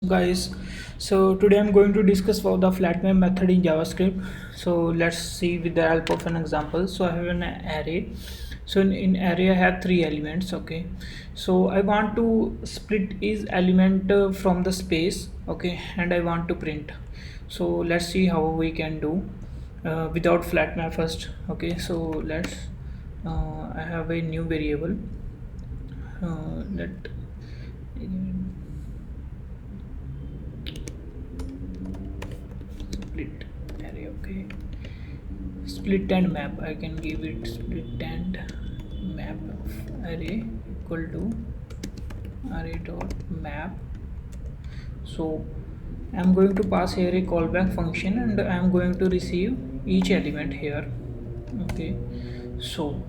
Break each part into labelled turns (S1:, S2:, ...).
S1: Guys, so today I'm going to discuss about the flat map method in JavaScript. So let's see with the help of an example. So I have an array. So in array I have three elements. Okay, so I want to split each element from the space. Okay, and I want to print. So let's see how we can do without flat map first. Okay, so let's I have a new variable. Let split array. Okay, split and map. I can give it split and map of array equal to array dot map. So I'm going to pass here a callback function and I'm going to receive each element here. Okay, so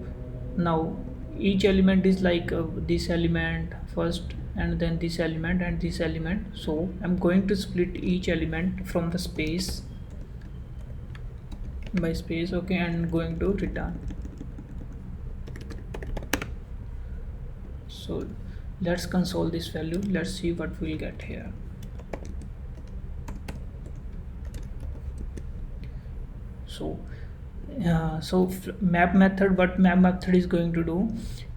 S1: now each element is like this element first and then this element and this element. So I'm going to split each element from the space by space. Okay, and going to return. So let's console this value. Let's see what we'll get here. So map method, what map method is going to do,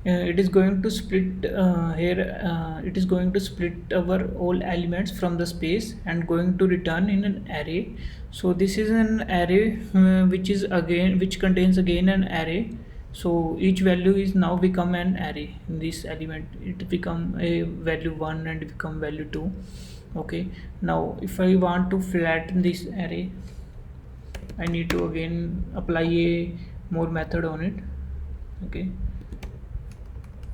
S1: it is going to split it is going to split our all elements from the space and going to return in an array. So this is an array which contains again an array. So each value is now become an array. In this element it become a value 1 and become value 2. Okay, now if I want to flatten this array, I need to again apply a more method on it. Okay,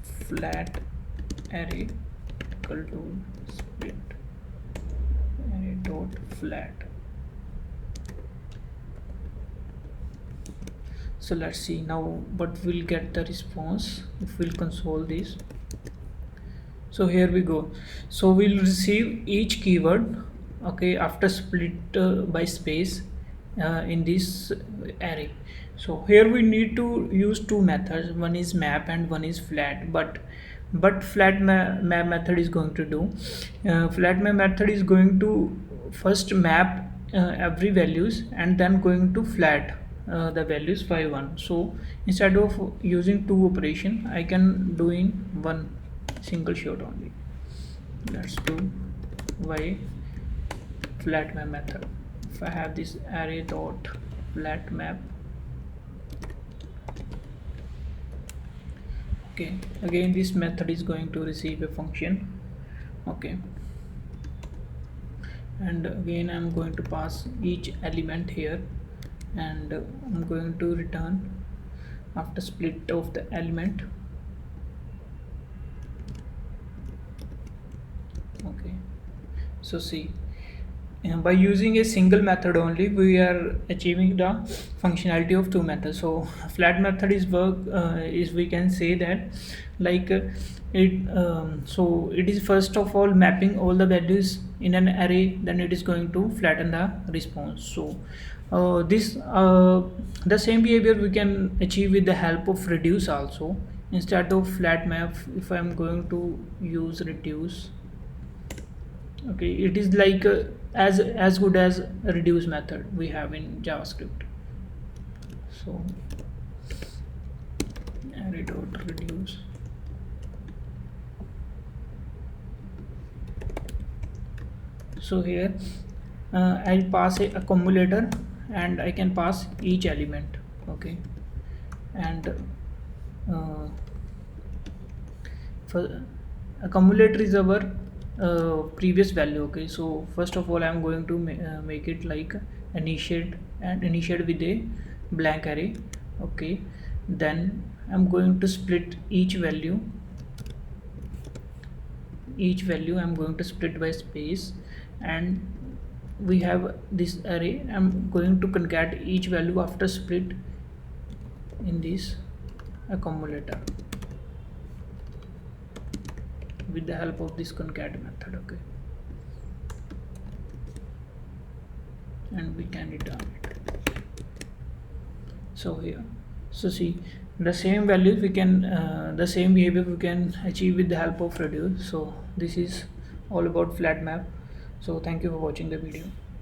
S1: flat array equal to split array dot flat. So let's see now what we'll get the response if we'll console this. So here we go. So we'll receive each keyword, okay, after split by space in this array. So here we need to use two methods. One is map and one is flat. But map method is going to do. Flat map method is going to first map every values and then going to flat the values by one. So instead of using two operation, I can do in one single shot only. Let's do y flat map method. If I have this array dot flat map, okay, again this method is going to receive a function. Okay, and again I'm going to pass each element here and I'm going to return after split of the element. Okay, so see, by using a single method only we are achieving the functionality of two methods. So flat method is we can say that like so it is first of all mapping all the values in an array, then it is going to flatten the response. So this the same behavior we can achieve with the help of reduce also. Instead of flat map, if I am going to use reduce, okay, it is like as good as a reduce method we have in JavaScript. So array dot reduce. So here I'll pass a accumulator and I can pass each element. Okay, and for accumulator is our previous value. Okay, so first of all I'm going to make it like initiate with a blank array. Okay, then I'm going to split each value I'm going to split by space, and we have this array. I'm going to concat each value after split in this accumulator with the help of this concat method. Okay, and we can return it. So here, so see, the same values we can the same behavior we can achieve with the help of reduce. So this is all about flat map. So thank you for watching the video.